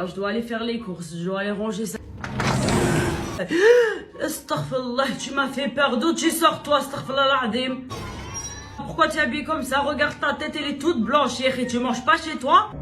Je dois aller faire les courses, je dois aller ranger ça. Astaghfirullah, tu m'as fait peur. D'où tu sors toi, astaghfirullah l'azim? Pourquoi tu es habillée comme ça? Regarde ta tête, elle est toute blanche, et tu manges pas chez toi?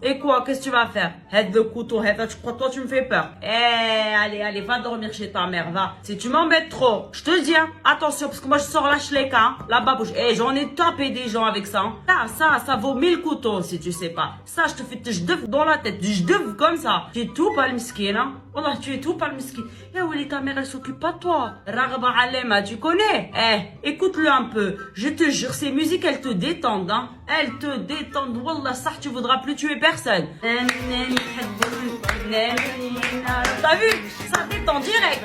Et quoi, qu'est-ce que tu vas faire? Head le couteau, tu crois toi tu me fais peur? Allez, va dormir chez ta mère, va. Si tu m'embêtes trop, je te dis, hein, attention, parce que moi je sors la chleka, hein, la babouche. J'en ai tapé des gens avec ça. Hein. Ça vaut 1000 couteaux si tu sais pas. Ça, je te fais te dans la tête, je devre comme ça. Tu es tout pas le miskin, hein. Wallah, tu es tout pas le miskin. Oui, ta mère, elle s'occupe pas de toi. Raghba Alema, tu connais? Écoute-le un peu. Je te jure, ces musiques, elles te détendent, hein. Elles te détendent. Wallah, ça, tu voudras plus tuer personne. T'as vu? Ça détend direct.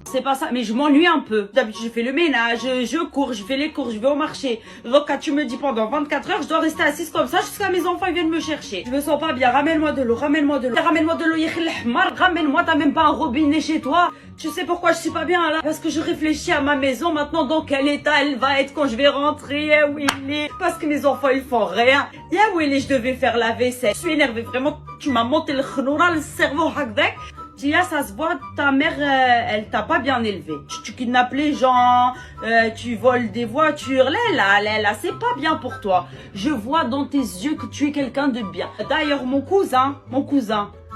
C'est pas ça, mais je m'ennuie un peu. D'habitude, je fais le ménage, je cours, je fais les courses, je vais au marché. Donc, quand tu me dis pendant 24 heures, je dois rester assise comme ça jusqu'à mes enfants ils viennent me chercher. Je me sens pas bien, ramène-moi de l'eau, ramène-moi de l'eau. Ramène-moi de l'eau, ramène-moi, t'as même pas un robinet chez toi. Tu sais pourquoi je suis pas bien là? Parce que je réfléchis à ma maison maintenant, dans quel état elle va être quand je vais rentrer. Willy, parce que mes enfants ils font rien. Willy, je devais faire la vaisselle. Je suis énervée, vraiment, tu m'as monté le khnoura, le cerveau hakdek. Tia, ça se voit, ta mère, elle t'a pas bien élevé. Tu kidnappes les gens, tu voles des voitures. Là, c'est pas bien pour toi. Je vois dans tes yeux que tu es quelqu'un de bien. D'ailleurs, mon cousin,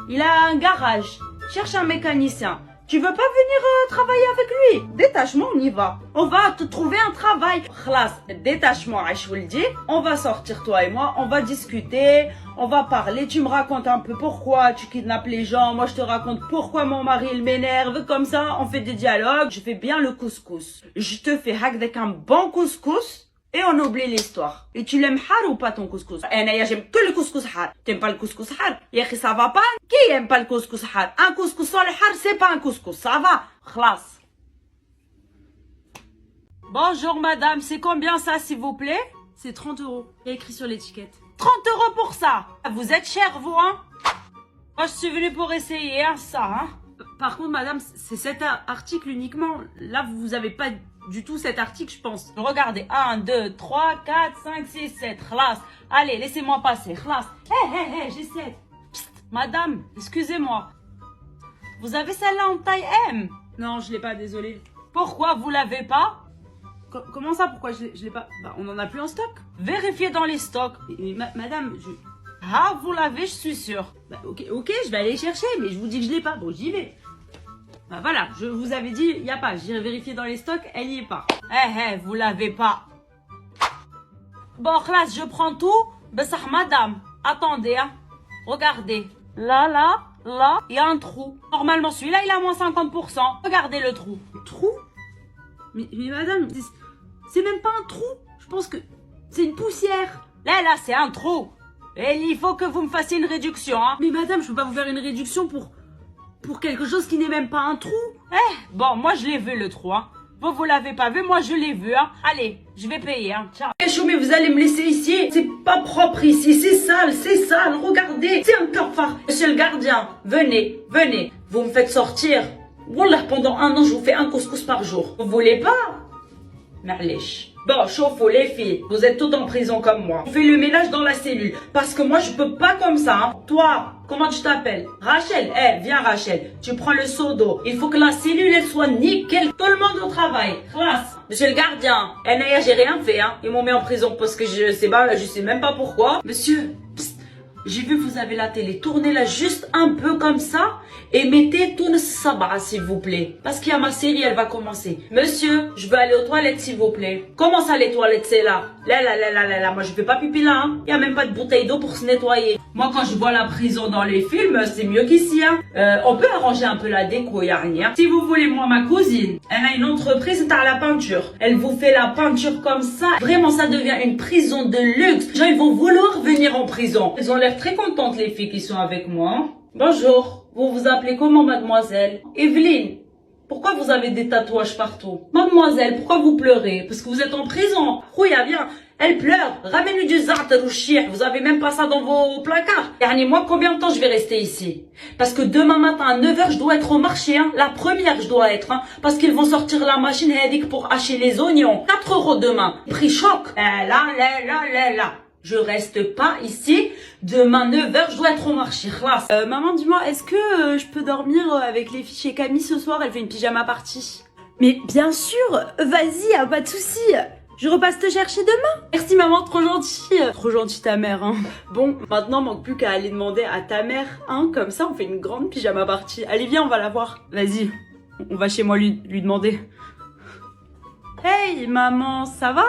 il a un garage. Cherche un mécanicien. Tu veux pas venir travailler avec lui? Détachement, on y va. On va te trouver un travail. Khlas, détachement, je vous le dis. On va sortir, toi et moi. On va discuter. On va parler. Tu me racontes un peu pourquoi tu kidnappes les gens. Moi, je te raconte pourquoi mon mari, il m'énerve. Comme ça, on fait des dialogues. Je fais bien le couscous. Je te fais avec un bon couscous. Et on oublie l'histoire. Et tu l'aimes har ou pas ton couscous? J'aime que le couscous har. T'aimes pas le couscous har? Y'a ça va pas? Qui aime pas le couscous har? Un couscous sans le har, c'est pas un couscous. Ça va? Khlas. Bonjour madame, c'est combien ça s'il vous plaît? C'est 30 €. Il y a écrit sur l'étiquette. 30 € pour ça? Vous êtes cher vous, hein? Moi je suis venue pour essayer, hein, ça, hein? Par contre madame, c'est cet article uniquement. Là vous avez pas du tout cet article, je pense. Regardez, 1, 2, 3, 4, 5, 6, 7, khlas. Allez, laissez-moi passer, khlas. J'ai 7. Psst, madame, excusez-moi. Vous avez celle-là en taille M? Non, je l'ai pas, désolé. Pourquoi vous l'avez pas? Comment ça, pourquoi je l'ai pas? Bah, on en a plus en stock. Vérifiez dans les stocks. Madame, Ah, vous l'avez, je suis sûre. Bah, ok, je vais aller chercher, mais je vous dis que je l'ai pas. Bon, j'y vais. Bah voilà, je vous avais dit, il n'y a pas. J'ai vérifié dans les stocks, elle n'y est pas. Vous l'avez pas. Bon, classe, je prends tout. Ben ça, madame, attendez, hein. Regardez. Là, il y a un trou. Normalement, celui-là, il a moins 50%. Regardez le trou. Trou? Mais madame, c'est même pas un trou. Je pense que c'est une poussière. Là, c'est un trou. Et il faut que vous me fassiez une réduction, hein. Mais madame, je peux pas vous faire une réduction pour quelque chose qui n'est même pas un trou. Bon, moi je l'ai vu le trou, hein. Vous l'avez pas vu, moi je l'ai vu, hein. Allez, je vais payer, hein. Ciao. Mais vous allez me laisser ici. C'est pas propre ici, c'est sale, regardez. C'est un cafard. Monsieur le gardien, venez. Vous me faites sortir. Wallah, pendant 1 an, je vous fais un couscous par jour. Vous voulez pas? Ma'lish. Bon, chauffe les filles, vous êtes toutes en prison comme moi. On fait le ménage dans la cellule, parce que moi je peux pas comme ça, hein. Toi, comment tu t'appelles? Rachel, viens Rachel, tu prends le seau d'eau. Il faut que la cellule elle soit nickel, tout le monde au travail. Classe. Monsieur le gardien, Naya, j'ai rien fait, hein. Ils m'ont mis en prison parce que je sais même pas pourquoi. Monsieur, psst, j'ai vu vous avez la télé, tournez-la juste un peu comme ça et mettez tout le sabra s'il vous plaît. Parce qu'il y a ma série, elle va commencer. Monsieur, je veux aller aux toilettes s'il vous plaît. Comment ça les toilettes c'est là? Là, moi je fais pas pipi là, hein. Il y a même pas de bouteille d'eau pour se nettoyer. Moi quand je vois la prison dans les films, c'est mieux qu'ici, hein. On peut arranger un peu la déco, y a rien. Si vous voulez, moi ma cousine, elle a une entreprise à la peinture. Elle vous fait la peinture comme ça. Vraiment ça devient une prison de luxe. Les gens ils vont vouloir venir en prison. Elles ont l'air très contentes les filles qui sont avec moi, hein. Bonjour, vous vous appelez comment mademoiselle? Evelyne. Pourquoi vous avez des tatouages partout? Mademoiselle, pourquoi vous pleurez? Parce que vous êtes en prison. Rouya, viens. Elle pleure. Ramène-lui du za'atar ou chir. Vous avez même pas ça dans vos placards. Dernier mois, combien de temps je vais rester ici? Parce que demain matin à 9 h, je dois être au marché, hein. La première, je dois être, hein. Parce qu'ils vont sortir la machine hédique pour hacher les oignons. 4 € demain. Prix choc. Là. Je reste pas ici. Demain 9h, je dois être au marché. Khlas. Maman, dis-moi, est-ce que je peux dormir avec les filles chez Camille ce soir? Elle fait une pyjama party. Mais bien sûr, vas-y, pas de souci. Je repasse te chercher demain. Merci maman, trop gentille. Trop gentille ta mère, hein. Bon, maintenant, manque plus qu'à aller demander à ta mère, hein. Comme ça, on fait une grande pyjama party. Allez, viens, on va la voir. Vas-y, on va chez moi lui demander. Hey, maman, ça va?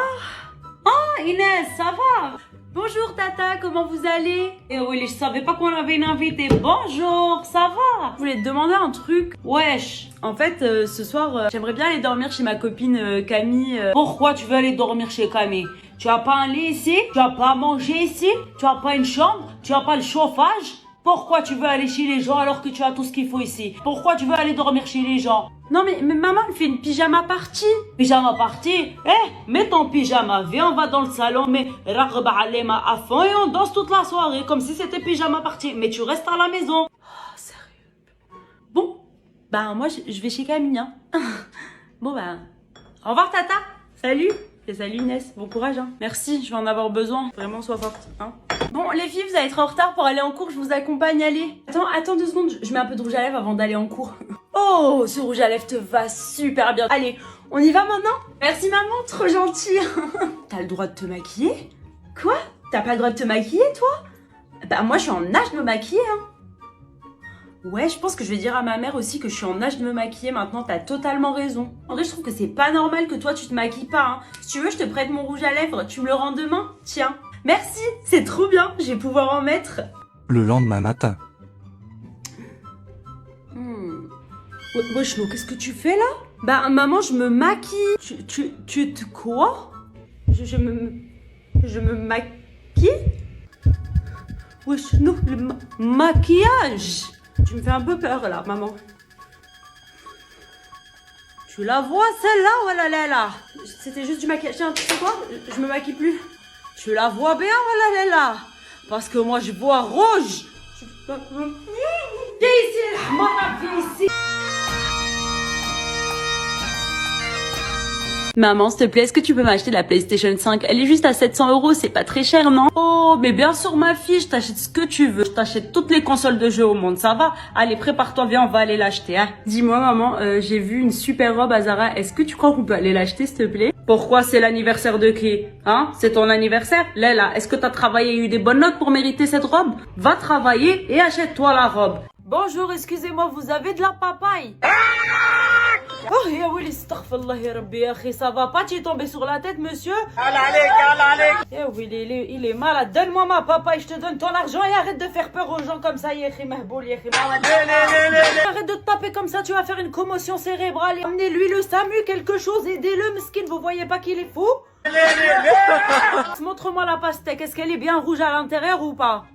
Oh, Inès, ça va? Bonjour Tata, comment vous allez? Eh oui, je savais pas qu'on avait une invitée. Bonjour, ça va? Je voulais te demander un truc. Wesh. En fait, ce soir, j'aimerais bien aller dormir chez ma copine Camille. Pourquoi tu veux aller dormir chez Camille? Tu as pas un lit ici? Tu as pas à manger ici? Tu as pas une chambre? Tu as pas le chauffage? Pourquoi tu veux aller chez les gens alors que tu as tout ce qu'il faut ici? Pourquoi tu veux aller dormir chez les gens? Non mais maman, elle fait une pyjama party. Pyjama party? Mets ton pyjama, viens, on va dans le salon, mais raghba alema à fond et on danse toute la soirée comme si c'était pyjama party. Mais tu restes à la maison. Oh, sérieux? Bon, bah moi je vais chez Camille, hein. Bon bah, au revoir Tata. Salut. Et salut Inès, bon courage, hein. Merci, je vais en avoir besoin. Vraiment, sois forte, hein. Bon, les filles, vous allez être en retard pour aller en cours, je vous accompagne, allez. Attends 2 secondes, je mets un peu de rouge à lèvres avant d'aller en cours. Oh, ce rouge à lèvres te va super bien. Allez, on y va maintenant? Merci maman, trop gentille. T'as le droit de te maquiller? Quoi? T'as pas le droit de te maquiller, toi? Bah moi, je suis en âge de me maquiller, hein. Ouais, je pense que je vais dire à ma mère aussi que je suis en âge de me maquiller maintenant, t'as totalement raison. En vrai, je trouve que c'est pas normal que toi tu te maquilles pas, hein. Si tu veux, je te prête mon rouge à lèvres, tu me le rends demain? Tiens. Merci, c'est trop bien, je vais pouvoir en mettre. Le lendemain matin. Wesh, qu'est-ce que tu fais là? Bah maman, je me maquille. Tu te quoi? Je me maquille? Wesh, non, le maquillage. Tu me fais un peu peur là, maman. Tu la vois celle-là? Oh là là là. C'était juste du maquillage. Tiens, tu sais quoi? Je me maquille plus. Tu la vois bien? Oh là là là. Parce que moi je vois rouge. Viens ici, Hamara, viens ici. Maman, s'il te plaît, est-ce que tu peux m'acheter la PlayStation 5? Elle est juste à 700 €, c'est pas très cher, non? Oh, mais bien sûr, ma fille, je t'achète ce que tu veux. Je t'achète toutes les consoles de jeux au monde, ça va? Allez, prépare-toi, viens, on va aller l'acheter, hein. Dis-moi, maman, j'ai vu une super robe à Zara. Est-ce que tu crois qu'on peut aller l'acheter, s'il te plaît? Pourquoi? C'est l'anniversaire de qui? Hein? C'est ton anniversaire? Léla, est-ce que t'as travaillé et eu des bonnes notes pour mériter cette robe? Va travailler et achète-toi la robe. Bonjour, excusez-moi, vous avez de la papaye? Oh, ya Willy, astaghfirullah ya Rabbi, ya akhi, ça va pas, tu es tombé sur la tête, monsieur? Ya Willy, il est malade. Donne-moi ma papaye, je te donne ton argent et arrête de faire peur aux gens comme ça, ya akhi, mahboul, ya akhi. Arrête de te taper comme ça, tu vas faire une commotion cérébrale. Amenez-lui le SAMU, quelque chose, aidez-le, mesquine, vous voyez pas qu'il est fou? Montre-moi la pastèque, est-ce qu'elle est bien rouge à l'intérieur ou pas?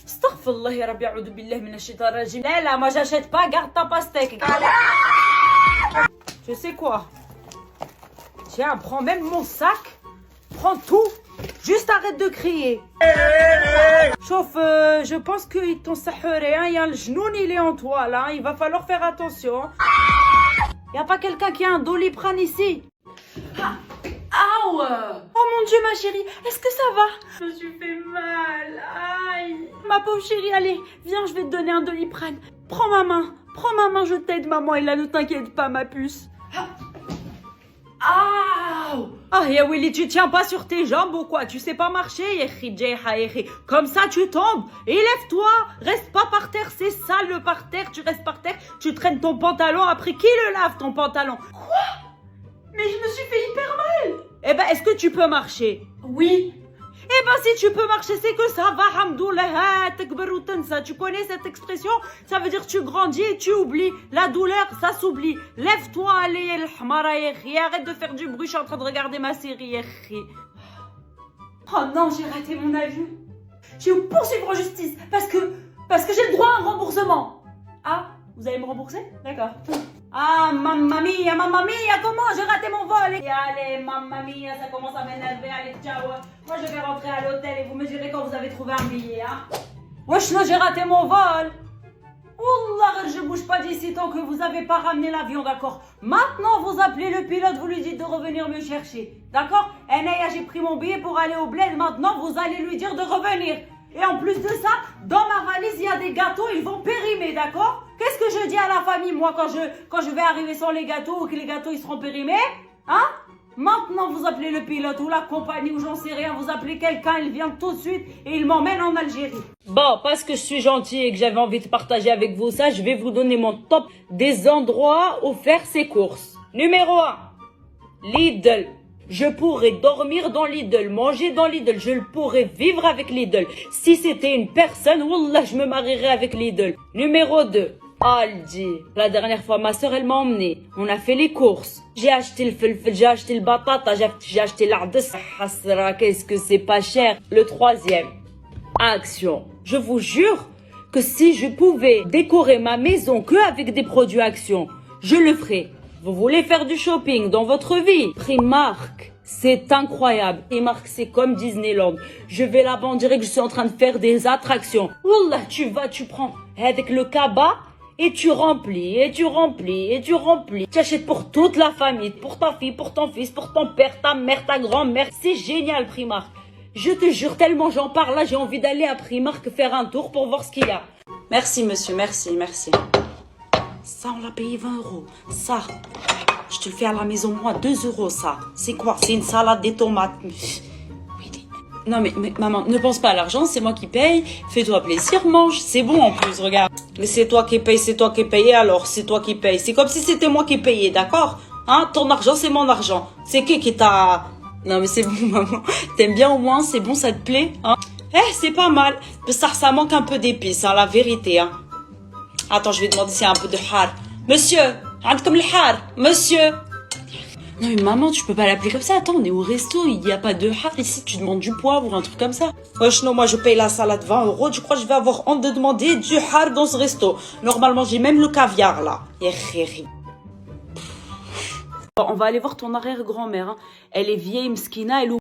Astaghfirullah ya Rabbi, a'udhu billah minash shaitanir rajim. Là, moi j'achète pas, garde ta pastèque. Tu sais quoi? Tiens, prends même mon sac. Prends tout. Juste arrête de crier. Chauffe, je pense qu'il t'en sahuré, hein. Il y a le genou, il est en toi là. Il va falloir faire attention. Y a pas quelqu'un qui a un doliprane ici? Aouh! Oh mon Dieu, ma chérie, est-ce que ça va? Je me suis fait mal, aïe! Ma pauvre chérie, allez, viens, je vais te donner un doliprane. Prends ma main, je t'aide, maman, et là, ne t'inquiète pas, ma puce. Aouh! Ah, ya Willy, tu tiens pas sur tes jambes ou quoi? Tu sais pas marcher, comme ça, tu tombes. Élève-toi, reste pas par terre, c'est sale le par terre, tu restes par terre, tu traînes ton pantalon, après qui le lave ton pantalon? Quoi? Mais je me suis fait hyper mal. Eh ben, est-ce que tu peux marcher? Oui. Eh ben, si tu peux marcher, c'est que ça va, hamdoulah, takbar ou tansa. Tu connais cette expression? Ça veut dire tu grandis et tu oublies. La douleur, ça s'oublie. Lève-toi, allez, el hamara, yekhi. Arrête de faire du bruit, je suis en train de regarder ma série, yekhi. Oh non, j'ai raté mon avion. Je vais vous poursuivre en justice parce que j'ai le droit à un remboursement. Ah, vous allez me rembourser? D'accord. Ah, mamma mia, comment j'ai raté mon vol? Et allez, mamma mia, ça commence à m'énerver, allez, ciao. Moi, je vais rentrer à l'hôtel et vous me direz quand vous avez trouvé un billet, hein. Wesh, non, j'ai raté mon vol. Wallah, je bouge pas d'ici tant que vous avez pas ramené l'avion, d'accord? Maintenant, vous appelez le pilote, vous lui dites de revenir me chercher, d'accord? Naya, j'ai pris mon billet pour aller au bled, maintenant vous allez lui dire de revenir. Et en plus de ça, dans ma valise, il y a des gâteaux, ils vont périmer, d'accord? Qu'est-ce que je dis à la famille, moi, quand je vais arriver sans les gâteaux ou que les gâteaux, ils seront périmés? Hein? Maintenant, vous appelez le pilote ou la compagnie ou j'en sais rien, vous appelez quelqu'un, il vient tout de suite et il m'emmène en Algérie. Bon, parce que je suis gentil et que j'avais envie de partager avec vous ça, je vais vous donner mon top des endroits où faire ses courses. Numéro 1, Lidl. Je pourrais dormir dans Lidl, manger dans Lidl, je pourrais vivre avec Lidl. Si c'était une personne, wallah, je me marierais avec Lidl. Numéro 2, Aldi. La dernière fois, ma soeur, elle m'a emmené. On a fait les courses. J'ai acheté le felfel, j'ai acheté le batata, j'ai acheté l'ardes. Hasra, qu'est-ce que c'est pas cher. Le troisième, Action. Je vous jure que si je pouvais décorer ma maison que avec des produits Action, je le ferais. Vous voulez faire du shopping dans votre vie? Primark, c'est incroyable. Primark, c'est comme Disneyland. Je vais là-bas, on dirait que je suis en train de faire des attractions. Wallah, tu prends avec le cabas et tu remplis, et tu remplis, et tu remplis. Tu achètes pour toute la famille, pour ta fille, pour ton fils, pour ton père, ta mère, ta grand-mère. C'est génial, Primark. Je te jure, tellement j'en parle là, j'ai envie d'aller à Primark faire un tour pour voir ce qu'il y a. Merci, monsieur, merci, merci. Ça, on l'a payé 20 €. Ça, je te le fais à la maison, moi, 2 € ça. C'est quoi? C'est une salade, des tomates. Non, mais maman, ne pense pas à l'argent, c'est moi qui paye. Fais-toi plaisir, mange. C'est bon en plus, regarde. Mais c'est toi qui paye, c'est toi qui paye, alors c'est toi qui paye. C'est comme si c'était moi qui payais, d'accord? Hein? Ton argent, c'est mon argent. C'est qui t'a... Non, mais c'est bon, maman. T'aimes bien au moins, c'est bon, ça te plaît, hein? C'est pas mal. Ça manque un peu d'épices, hein, la vérité, hein. Attends, je vais demander s'il y a un peu de har. Monsieur, comme le har. Monsieur. Non mais maman, tu peux pas l'appeler comme ça. Attends, on est au resto, il n'y a pas de har ici. Tu demandes du poivre ou un truc comme ça. Wesh, non, moi je paye la salade 20 €. Je crois que je vais avoir honte de demander du har dans ce resto. Normalement, j'ai même le caviar là. On va aller voir ton arrière-grand-mère. Hein. Elle est vieille, mskina, elle